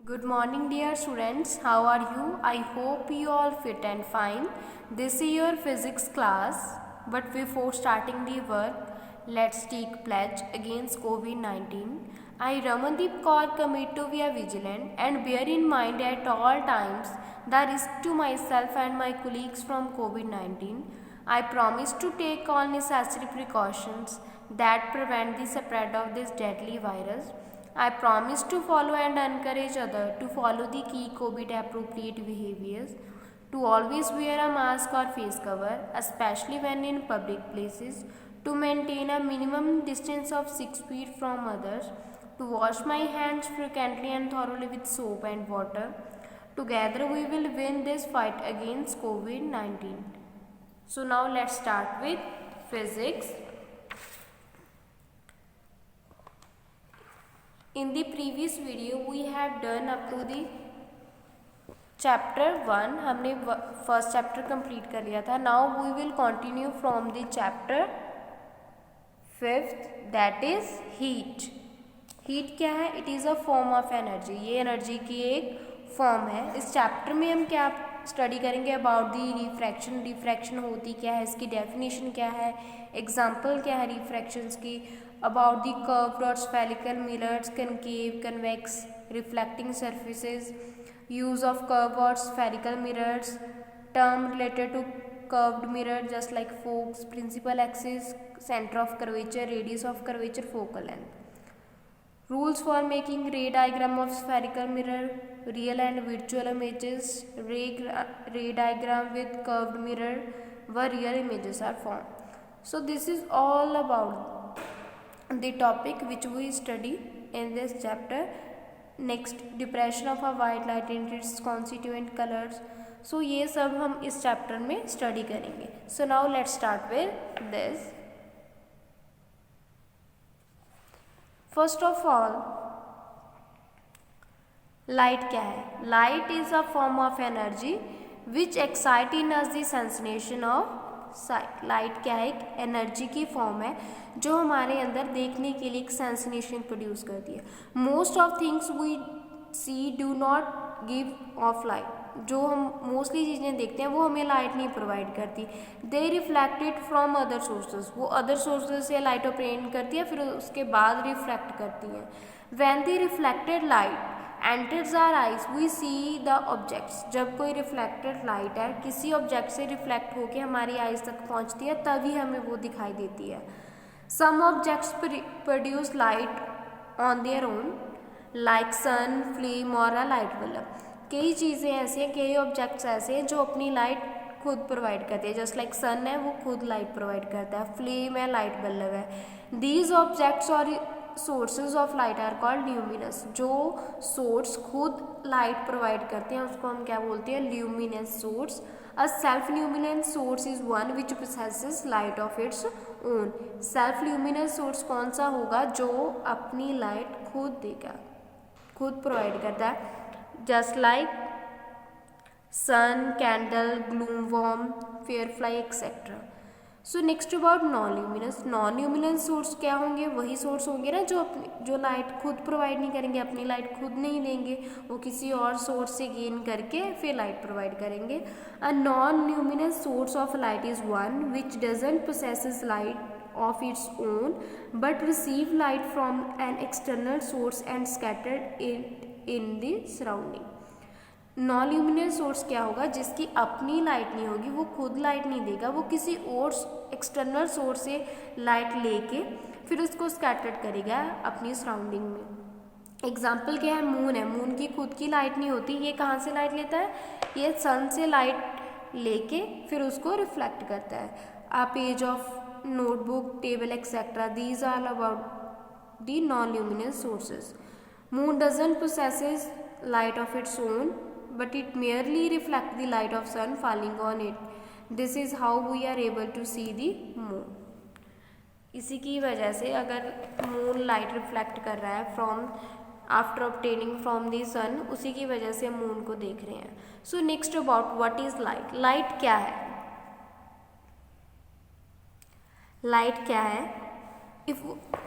Good morning, dear students. How are you? I hope you all fit and fine. This is your physics class. But before starting the work, let's take pledge against COVID-19. I, Ramandeep Kaur, commit to be vigilant and bear in mind at all times the risk to myself and my colleagues from COVID-19. I promise to take all necessary precautions that prevent the spread of this deadly virus. I promise to follow and encourage others to follow the key COVID appropriate behaviors, to always wear a mask or face cover, especially when in public places, to maintain a minimum distance of 6 feet from others, to wash my hands frequently and thoroughly with soap and water. Together we will win this fight against COVID-19. So now let's start with physics. In the previous video we have done up to the chapter 1. हमने first chapter complete कर लिया था. Now we will continue from the chapter 5th, that is heat. Heat क्या है? It is a form of energy. ये energy की एक form है. इस चैप्टर में हम क्या स्टडी करेंगे? About the refraction. रिफ्रैक्शन होती क्या है, इसकी डेफिनेशन क्या है, एग्जाम्पल क्या है रिफ्रैक्शंस की, about the curved or spherical mirrors, concave, convex, reflecting surfaces, use of curved or spherical mirrors, term related to curved mirror just like forks, principal axis, center of curvature, radius of curvature, focal length. Rules for making ray diagram of spherical mirror, real and virtual images, ray diagram with curved mirror where real images are formed. So this is all about the topic which we study in this chapter. Next, depression of a white light and its constituent colors. So ये सब हम इस chapter में study करेंगे. So now let's start with this. First of all, light क्या है? Light is a form of energy which excite in us the sensation of site. Light क्या है? एक एनर्जी की फॉर्म है जो हमारे अंदर देखने के लिए एक सेंसेशन प्रोड्यूस करती है. Most of things we see do not give off light. जो हम मोस्टली चीज़ें देखते हैं वो हमें लाइट नहीं प्रोवाइड करती. They reflected from other sources. वो अदर सोर्सेज से लाइट ऑपरेट करती है, फिर उसके बाद रिफ्लेक्ट करती हैं. When the reflected light enters our eyes we see the objects. जब कोई रिफ्लेक्टेड लाइट है किसी ऑब्जेक्ट से रिफ्लेक्ट होकर हमारी आइज तक पहुंचती है तभी हमें वो दिखाई देती है. Some objects produce light on their own like sun, flame or a light bulb. कई चीज़ें ऐसी हैं, कई ऑब्जेक्ट्स ऐसे हैं जो अपनी लाइट खुद प्रोवाइड करते हैं. जस्ट लाइक सन है, वो खुद लाइट प्रोवाइड करता है. फ्लेम है, लाइट बल्ब है. These objects or sources of light are called luminous. जो सोर्स खुद लाइट प्रोवाइड करते हैं उसको हम क्या बोलते हैं? Luminous source. A self luminous source is one which possesses light of its own. Self luminous source कौन सा होगा? जो अपनी लाइट खुद देगा, खुद प्रोवाइड करता है. Just like sun, candle, glow worm, firefly etcetera. So next about non luminous. Non luminous source क्या होंगे? वही सोर्स होंगे ना जो लाइट खुद प्रोवाइड नहीं करेंगे, अपनी लाइट खुद नहीं देंगे, वो किसी और सोर्स से गेन करके फिर लाइट प्रोवाइड करेंगे. A non luminous source of light is one which doesn't possesses light of its own but receive light from an external source and scattered it in the surrounding. Non luminous source क्या होगा? जिसकी अपनी light नहीं होगी, वो खुद light नहीं देगा, वो किसी और एक्सटर्नल सोर्स से लाइट लेके फिर उसको स्कैटर्ड करेगा अपनी सराउंडिंग में. एग्जाम्पल क्या है? मून है. मून की खुद की लाइट नहीं होती. ये कहाँ से लाइट लेता है? ये सन से लाइट लेके फिर उसको रिफ्लेक्ट करता है. A page of notebook, table etcetera, these are about the non luminous sources. Moon doesn't possesses light of its own but it merely reflects the light of sun falling on it. This is how we are able to see the moon. इसी की वजह से अगर moon light reflect कर रहा है from after obtaining from the sun, उसी की वजह से मून को देख रहे हैं. So next about what is light. Light क्या है? लाइट क्या है? If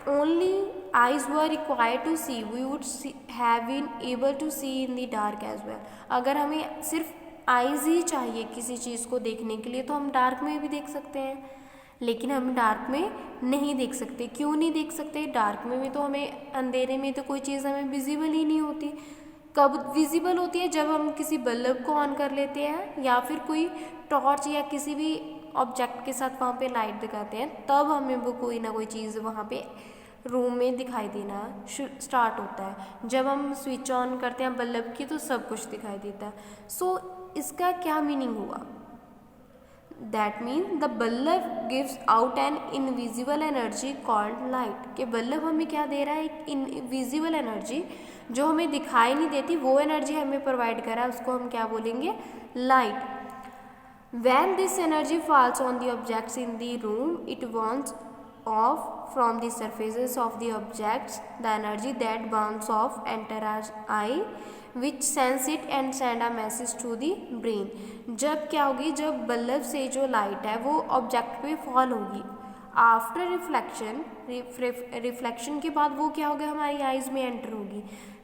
only eyes were required to see, we would have been able to see in the dark as well. अगर हमें सिर्फ आइज़ ही चाहिए किसी चीज़ को देखने के लिए तो हम डार्क में भी देख सकते हैं, लेकिन हम डार्क में नहीं देख सकते। क्यों नहीं देख सकते? डार्क में तो हमें, अंधेरे में तो कोई चीज़ हमें विजिबल ही नहीं होती। कब विजिबल होती है? जब हम किसी बल्ब को ऑन कर लेते हैं या फिर कोई टॉर्च या किसी भी ऑब्जेक्ट के साथ वहाँ पे लाइट दिखाते हैं, तब हमें वो कोई ना कोई चीज़ वहाँ पे रूम में दिखाई देना स्टार्ट होता है। जब हम स्विच ऑन करते हैं बल्ब की तो सब कुछ दिखाई देता है। सो इसका क्या मीनिंग हुआ? That mean the bulb gives out an invisible energy called light. कि बल्ब हमें क्या दे रहा है? एक इनविजिबल एनर्जी जो हमें दिखाई नहीं देती, वो एनर्जी हमें प्रोवाइड कर रहा है, उसको हम क्या बोलेंगे? Light. When this energy falls on the objects in the room, it bounces off from the surfaces of the objects. The energy that bounces off enters our eye, which sense it and send a message to the brain. जब क्या होगी? जब bulb से जो light है वो object पे fall होगी, आफ्टर रिफ्लेक्शन के बाद वो क्या होगा? हमारी आइज़ में एंटर होगी,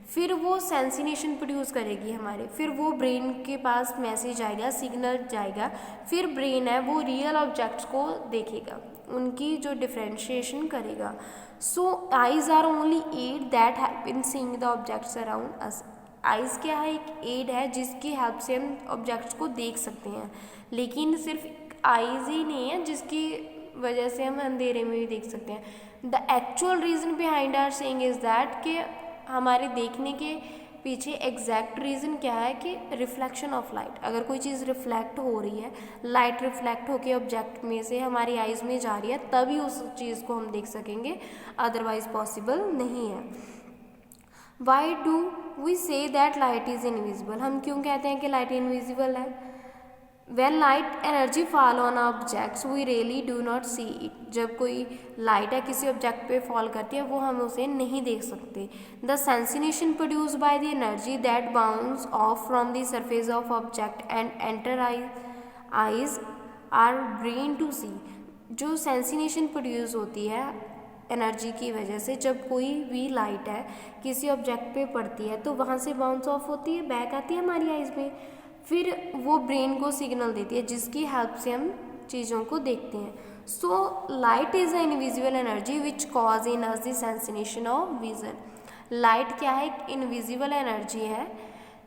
फिर वो सेंसिनेशन प्रोड्यूस करेगी हमारे, फिर वो ब्रेन के पास मैसेज आएगा, सिग्नल जाएगा, फिर ब्रेन है वो रियल ऑब्जेक्ट्स को देखेगा, उनकी जो डिफ्रेंशिएशन करेगा। So eyes are only aid that help in seeing the objects around us. Eyes क्या है? एक एड है जिसकी हेल्प से हम ऑब्जेक्ट्स को देख सकते हैं, लेकिन सिर्फ आइज़ ही नहीं है जिसकी वजह से हम अंधेरे में भी देख सकते हैं। The actual reason behind are saying is that कि हमारे देखने के पीछे एग्जैक्ट रीज़न क्या है कि रिफ्लेक्शन ऑफ लाइट। अगर कोई चीज़ रिफ्लेक्ट हो रही है, लाइट रिफ्लेक्ट होकर ऑब्जेक्ट में से हमारी आइज़ में जा रही है, तभी उस चीज़ को हम देख सकेंगे, अदरवाइज पॉसिबल नहीं है। Why do we say that light is invisible? हम क्यों कहते हैं कि लाइट इनविजिबल है? When light energy fall on objects, we really do not see it. जब कोई लाइट है किसी ऑब्जेक्ट पे फॉल करती है वो हम उसे नहीं देख सकते। The sensation produced by the energy that bounce off from the surface of object and enter eyes are brain to see. जो सेंसिनेशन प्रोड्यूस होती है एनर्जी की वजह से, जब कोई भी लाइट है किसी ऑब्जेक्ट पे पड़ती है तो वहाँ से बाउंस ऑफ होती है, बैक आती है हमारी आइज़ में, फिर वो ब्रेन को सिग्नल देती है जिसकी हेल्प से हम चीज़ों को देखते हैं। So light is a invisible energy which cause in us the sensation of vision. Light क्या है? एक इनविजिबल एनर्जी है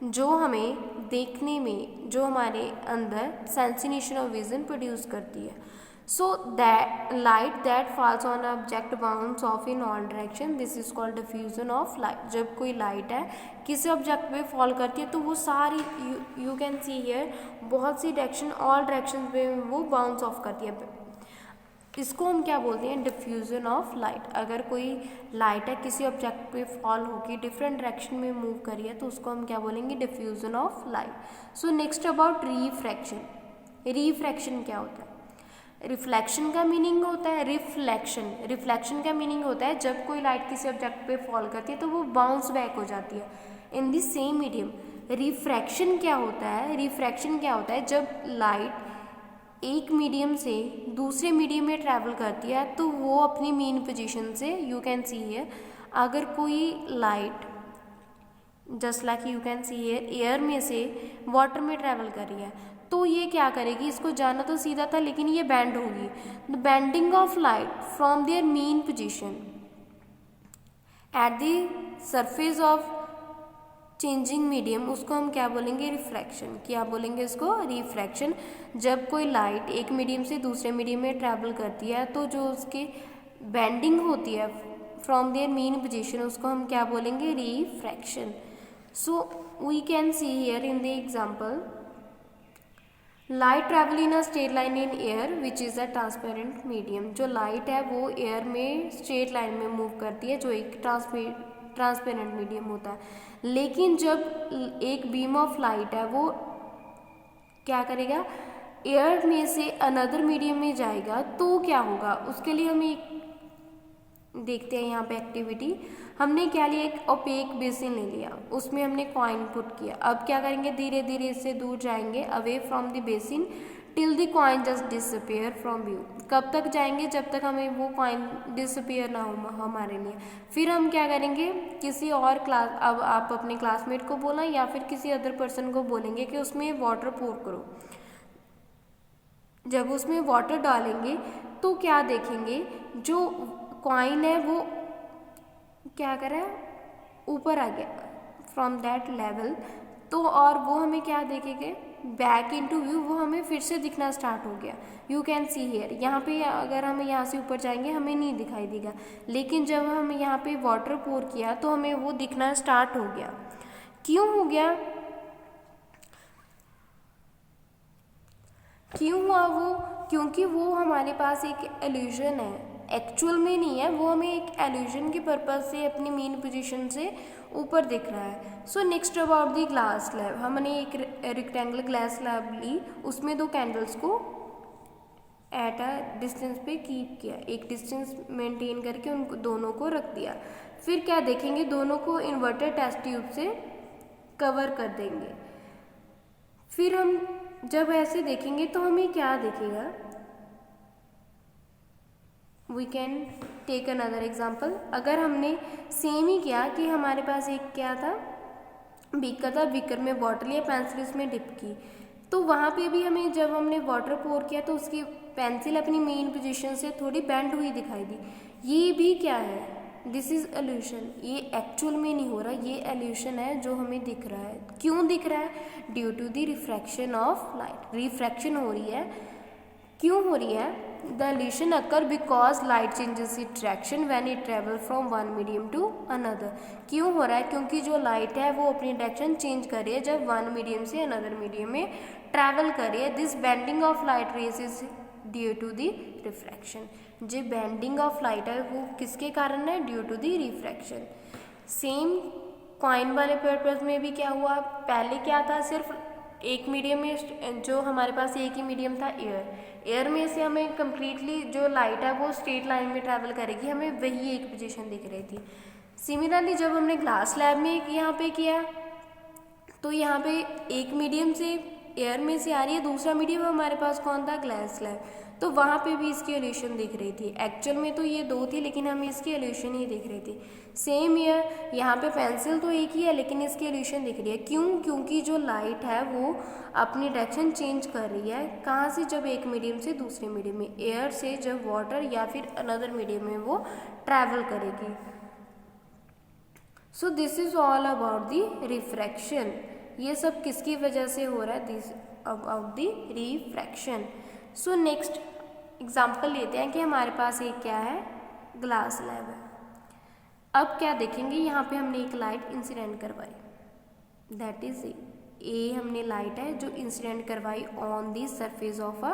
जो हमें देखने में, जो हमारे अंदर सेंसिनेशन ऑफ विजन प्रोड्यूस करती है। So that light that falls on an object bounces off in all direction. This is called diffusion of light. जब कोई लाइट है किसी ऑब्जेक्ट पे फॉल करती है तो वो सारी यू कैन सी हियर बहुत सी डायरेक्शन, ऑल डायरेक्शन पे वो बाउंस ऑफ करती है। इसको हम क्या बोलते हैं? Diffusion of light. अगर कोई लाइट है किसी ऑब्जेक्ट पे फॉल होकर डिफरेंट डायरेक्शन में मूव करी है तो उसको हम क्या बोलेंगे? Diffusion of light. So next about refraction. Refraction क्या होता है? रिफ्लेक्शन का मीनिंग होता है रिफ्लेक्शन। रिफ्लेक्शन का मीनिंग होता है जब कोई लाइट किसी ऑब्जेक्ट पे फॉल करती है तो वो बाउंस बैक हो जाती है in the same medium. Refraction क्या होता है? रिफ्रैक्शन क्या होता है? जब लाइट एक मीडियम से दूसरे मीडियम में ट्रैवल करती है तो वो अपनी मेन पोजीशन से, यू कैन सी हियर, अगर कोई light just like you can see here air में से वाटर में ट्रैवल कर रही है तो ये क्या करेगी? इसको जाना तो सीधा था लेकिन ये बैंड होगी। The bending of light from their main position at the surface of changing medium, उसको हम क्या बोलेंगे? रिफ्रैक्शन। क्या बोलेंगे इसको? रिफ्रैक्शन। जब कोई लाइट एक मीडियम से दूसरे मीडियम में ट्रैवल करती है तो जो उसकी बेंडिंग होती है फ्रॉम देयर मेन पोजीशन, उसको हम क्या बोलेंगे? Refraction. So we can see here in the example, light travel in a straight line in air which is a transparent medium. जो लाइट है वो एयर में स्ट्रेट लाइन में मूव करती है जो एक ट्रांसपेरेंट मीडियम होता है। लेकिन जब एक बीम ऑफ लाइट है वो क्या करेगा? एयर में से अनदर मीडियम में जाएगा तो क्या होगा? उसके लिए हमें एक देखते हैं यहाँ पे एक्टिविटी। हमने क्या लिया? एक ओपेक बेसिन ले लिया, उसमें हमने कॉइन पुट किया। अब क्या करेंगे? धीरे धीरे इससे दूर जाएंगे away from the basin till the coin just disappear from view. कब तक जाएंगे? जब तक हमें वो कॉइन डिसअपियर ना हो हमारे लिए। फिर हम क्या करेंगे, किसी और क्लास, अब आप अपने क्लासमेट को बोला या फिर किसी अदर पर्सन को बोलेंगे कि उसमें वाटर पोर करो। जब उसमें वाटर डालेंगे तो क्या देखेंगे, जो कॉइन है वो क्या कर रहा है, ऊपर आ गया फ्रॉम दैट लेवल। तो और वो हमें क्या देखेंगे, बैक इनटू व्यू, वो हमें फिर से दिखना स्टार्ट हो गया। यू कैन सी हियर, यहाँ पे अगर हम यहाँ से ऊपर जाएंगे हमें नहीं दिखाई देगा, लेकिन जब हम यहाँ पे वाटर पोर किया तो हमें वो दिखना स्टार्ट हो गया। क्यों हो गया, क्यों हुआ वो? क्योंकि वो हमारे पास एक इल्यूजन है, एक्चुअल में नहीं है, वो हमें एक इल्यूजन के पर्पज से अपनी मेन पोजीशन से ऊपर दिख रहा है। सो next about the glass slab, हमने एक रेक्टेंगुलर ग्लास स्लैब ली, उसमें 2 कैंडल्स को एट अ डिस्टेंस पे कीप किया, एक डिस्टेंस मेंटेन करके उनको दोनों को रख दिया। फिर क्या देखेंगे, दोनों को इन्वर्टेड टेस्ट ट्यूब से कवर कर देंगे। फिर हम जब ऐसे देखेंगे तो हमें क्या दिखेगा, we can take another example. अगर हमने सेम ही किया कि हमारे पास एक क्या था, बीकर था, बीकर में वाटर लिया, पेंसिल इसमें डिप की, तो वहाँ पे भी हमें जब हमने वाटर पोर किया तो उसकी पेंसिल अपनी मेन पोजीशन से थोड़ी बेंड हुई दिखाई दी। ये भी क्या है, दिस इज इल्यूशन, ये एक्चुअल में नहीं हो रहा, ये इल्यूशन है जो हमें दिख रहा है। क्यों दिख रहा है? Due to the refraction of light, refraction हो रही है। क्यों हो रही है? The illusion occur because light changes it direction when it travel from one medium to another. क्यों हो रहा है? क्योंकि जो लाइट है वो अपनी डायरेक्शन चेंज कर रही है जब वन मीडियम से अनदर मीडियम में ट्रैवल कर रही है। This bending of light rays is due to the refraction. जो बेंडिंग ऑफ लाइट है वो किसके कारण है? Due to the refraction. Same coin वाले पर्पज में भी क्या हुआ, पहले क्या था, सिर्फ एक मीडियम में, जो हमारे पास एक ही मीडियम था एयर में से हमें कम्प्लीटली जो लाइट है वो स्ट्रेट लाइन में ट्रैवल करेगी, हमें वही एक पोजीशन दिख रही थी। सिमिलरली जब हमने ग्लास स्लैब में यहाँ पे किया तो यहाँ पे एक मीडियम से एयर में से आ रही है, दूसरा मीडियम हमारे पास कौन था? Glass slab. तो वहाँ पे भी इसकी इल्यूशन दिख रही थी। एक्चुअल में तो ये 2 थी लेकिन हमें इसकी इल्यूशन ही दिख रही थी। सेम ईयर यहाँ पे पेंसिल तो एक ही है लेकिन इसकी इल्यूशन दिख रही है। क्यों? क्योंकि जो लाइट है वो अपनी डायरेक्शन चेंज कर रही है। कहाँ से? जब एक मीडियम से दूसरे मीडियम में, एयर से जब वाटर या फिर अनदर मीडियम में वो ट्रैवल करेगी। So this is all about the refraction. ये सब किसकी वजह से हो रहा है? This about the refraction. So next example लेते हैं कि हमारे पास एक क्या है, ग्लास स्लैब है। अब क्या देखेंगे, यहाँ पे हमने एक लाइट इंसिडेंट करवाई, दैट इज ए हमने लाइट है जो इंसिडेंट करवाई on the surface of a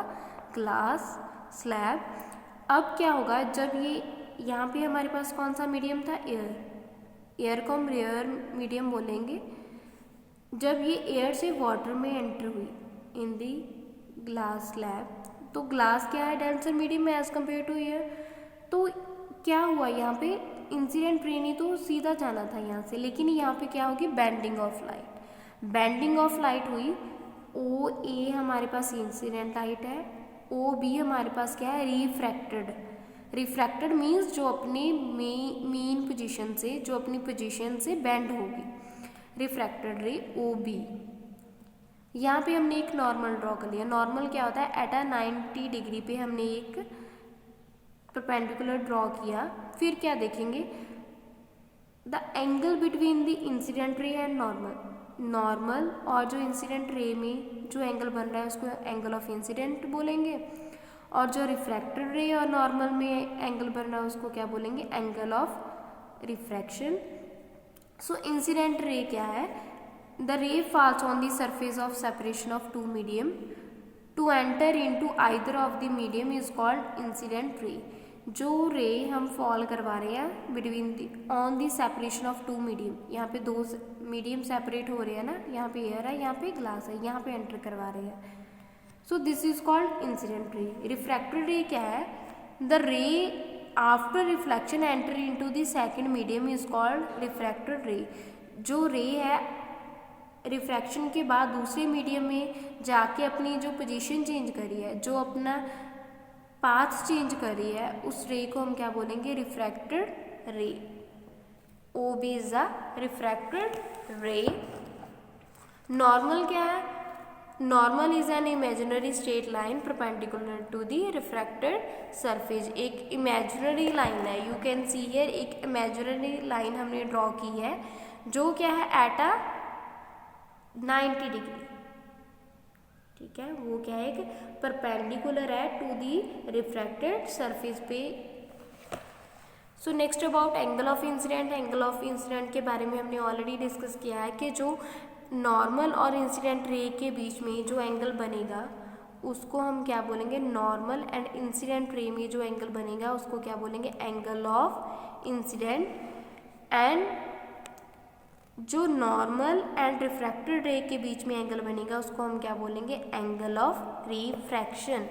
glass slab. अब क्या होगा, जब ये यहाँ पे हमारे पास कौन सा मीडियम था? एयर को हम रेयर मीडियम बोलेंगे। जब ये एयर से वाटर में एंटर हुई इन दी ग्लास स्लैब, तो ग्लास क्या है? डेंसर मीडियम में एज कम्पेयर टू एयर। तो क्या हुआ, यहाँ पे इंसिडेंट रे नहीं तो सीधा जाना था यहाँ से, लेकिन यहाँ पे क्या होगी? Bending of light. Bending of light हुई। ओ ए हमारे पास इंसिडेंट लाइट है, ओ बी हमारे पास क्या है? रिफ्रैक्टेड। रिफ्रैक्टेड मीन्स जो अपनी मेन पोजीशन से, जो अपनी पोजीशन से बेंड होगी, रिफ्रैक्टेड रे ओ बी। यहाँ पे हमने एक नॉर्मल ड्रॉ कर लिया। नॉर्मल क्या होता है? एट अ 90 डिग्री पे हमने एक परपेंडिकुलर ड्रॉ किया। फिर क्या देखेंगे? The angle between the incident ray and normal. Normal और जो इंसिडेंट रे में जो एंगल बन रहा है उसको एंगल ऑफ इंसिडेंट बोलेंगे, और जो रिफ्रैक्टेड रे और नॉर्मल में एंगल बन रहा है उसको क्या बोलेंगे? Angle of refraction. So incident ray क्या है? द रे falls on the surface of separation of two medium. To enter into either of the medium is called incident ray. जो रे हम फॉल करवा रहे हैं between the on the separation of two medium, यहाँ पे 2 मीडियम सेपरेट हो रहे हैं ना, यहाँ पे एयर है, यहाँ पे ग्लास है, यहाँ पे एंटर करवा रहे हैं। So this is called incident ray. Refracted रे क्या है? द रे after reflection enter into the second medium is called refracted रे। जो रे है रिफ्रैक्शन के बाद दूसरे मीडियम में जाके अपनी जो पोजीशन चेंज करी है, जो अपना पाथ चेंज करी है, उस रे को हम क्या बोलेंगे? Refracted ray. OB is a refracted ray. Normal क्या है? Normal is an imaginary straight line perpendicular to the refracted surface. एक इमेजिनरी लाइन है, यू कैन सी हियर, एक इमेजिनरी लाइन हमने ड्रॉ की है जो क्या है? एट अ 90 डिग्री, ठीक है, वो क्या है? एक परपेंडिकुलर है टू दी रिफ्रैक्टेड सरफेस पे। सो next about angle of incident. Angle of incident के बारे में हमने ऑलरेडी डिस्कस किया है कि जो नॉर्मल और इंसिडेंट रे के बीच में जो एंगल बनेगा उसको हम क्या बोलेंगे? नॉर्मल एंड इंसिडेंट रे में जो एंगल बनेगा उसको क्या बोलेंगे? Angle of incident. एंड जो नॉर्मल एंड रिफ्रैक्टेड रे के बीच में एंगल बनेगा उसको हम क्या बोलेंगे? Angle of refraction.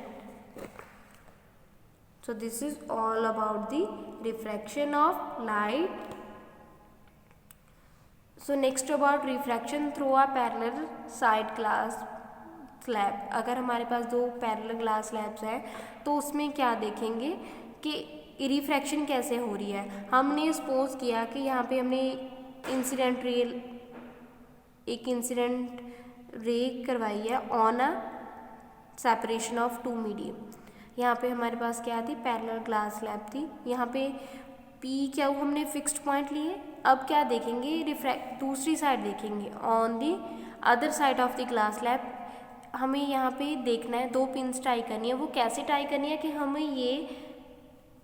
So this is all about the refraction of light. So next about refraction through a parallel side glass slab. अगर हमारे पास दो पैरेलल ग्लास स्लैब्स हैं तो उसमें क्या देखेंगे कि रिफ्रैक्शन कैसे हो रही है। हमने सपोज किया कि यहाँ पे हमने इंसिडेंट रे, एक इंसिडेंट रे करवाई है on a separation of two medium. यहाँ पे हमारे पास क्या थी? पैरेलल ग्लास स्लैब थी। यहाँ पे P क्या हुआ? हमने फिक्स्ड पॉइंट लिए। अब क्या देखेंगे? दूसरी साइड देखेंगे, on the other side of the glass slab. हमें यहाँ पे देखना है, दो पिंस टाई करनी है। वो कैसे टाई करनी है कि हमें ये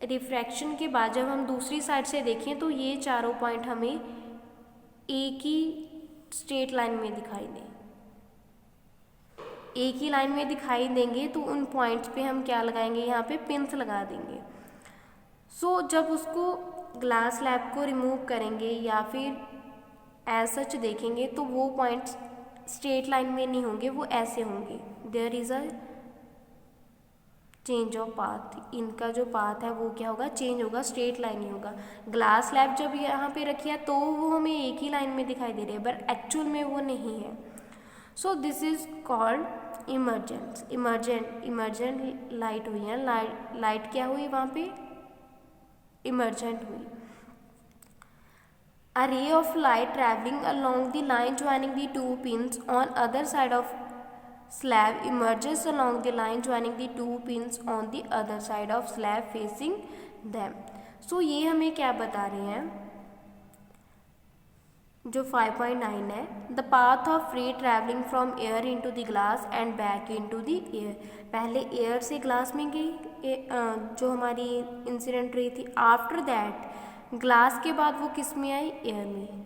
रिफ्रैक्शन के बाद जब हम दूसरी साइड से देखें तो ये चारों पॉइंट हमें एक ही स्ट्रेट लाइन में दिखाई दें, एक ही लाइन में दिखाई देंगे। तो उन पॉइंट्स पे हम क्या लगाएंगे? यहाँ पे पिंस लगा देंगे। सो जब उसको ग्लास स्लैब को रिमूव करेंगे या फिर एज सच देखेंगे तो वो पॉइंट्स स्ट्रेट लाइन में नहीं होंगे, वो ऐसे होंगे। There is a change of path. इनका जो पाथ है वो क्या होगा? चेंज होगा, स्ट्रेट लाइन ही होगा। ग्लास स्लैब जब यहाँ पे रखी है तो वो हमें एक ही लाइन में दिखाई दे रही है, बट एक्चुअल में वो नहीं है। So this is called emergence. Emergent light हुई है। लाइट क्या हुई? वहाँ पे इमर्जेंट हुई। A ray of light traveling along the line joining the two pins on other side of slab emerges along the line joining the two pins on the other side of slab facing them. So ये हमें क्या बता रहे हैं? जो 5.9 है, the path of ray traveling from air into the glass and back into the air. पहले air से ग्लास में गई, जो हमारी इंसिडेंट रे थी। आफ्टर दैट ग्लास के बाद वो किस में आई? एयर में।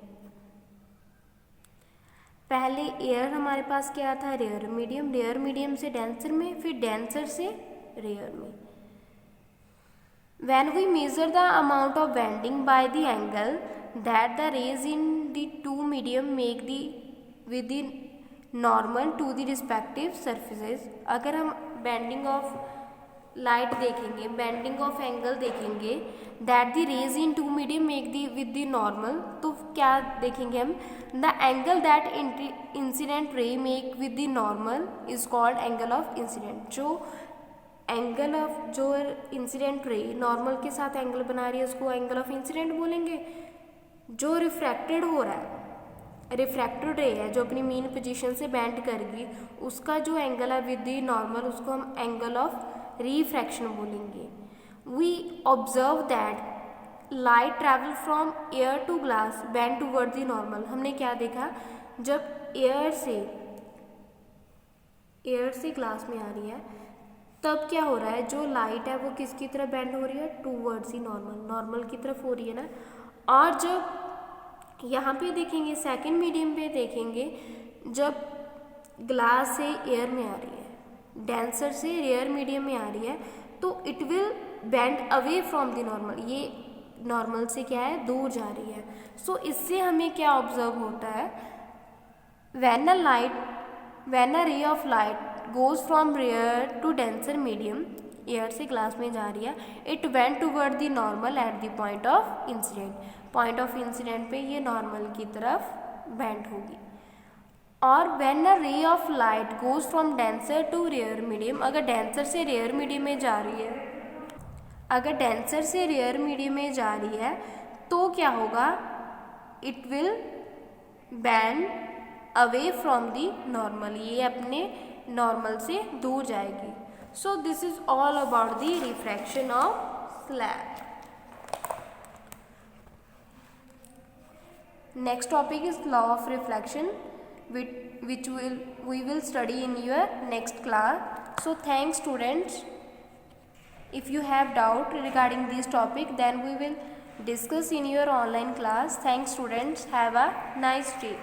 पहले एयर हमारे पास क्या था? Rare medium. रेयर मीडियम से डेंसर में, फिर डेंसर से रेयर में। When we measure the amount of bending by the angle that the rays in the two medium make the with the normal to the respective surfaces, अगर हम bending of light देखेंगे, bending of angle देखेंगे, that the rays in two medium make the with the normal, तो क्या देखेंगे हम? The angle that incident ray make with the normal is called angle of incident. जो angle of, जो incident ray normal के साथ angle बना रही है उसको एंगल ऑफ इंसिडेंट बोलेंगे। जो रिफ्रैक्टेड हो रहा है, रिफ्रैक्टेड रे है जो अपनी मीन पोजीशन से बेंड करेगी, उसका जो एंगल है विद द नॉर्मल उसको हम एंगल ऑफ रिफ्रैक्शन बोलेंगे। We observe that light travel from air to glass bend toward the normal. हमने क्या देखा? जब एयर से ग्लास में आ रही है तब क्या हो रहा है? जो लाइट है वो किसकी तरफ बेंड हो रही है? टूवर्ड्स ही नॉर्मल की तरफ हो रही है ना। और जब यहाँ पे देखेंगे, सेकंड मीडियम पे देखेंगे, जब ग्लास से एयर में आ रही है, डेंसर से रेयर मीडियम में आ रही है, तो it will bend away from the normal. ये नॉर्मल से क्या है? दूर जा रही है। सो इससे हमें क्या ऑब्जर्व होता है? When a ray of light goes from rare to denser medium, air से ग्लास में जा रही है, it went toward the normal at the point of incident. Point of incident पे ये नॉर्मल की तरफ बेंड होगी। और when a ray of light goes from denser to rare medium, अगर डेंसर से रेयर मीडियम में जा रही है, अगर डेंसर से रेयर मीडियम में जा रही है तो क्या होगा, it will band away from the normal, ये अपने नॉर्मल से दूर जाएगी. So this is all about the refraction of slab. Next topic is law of reflection, which we will study in your next class. So thanks students. If you have doubt regarding this topic, then we will discuss in your online class. Thanks students. Have a nice day.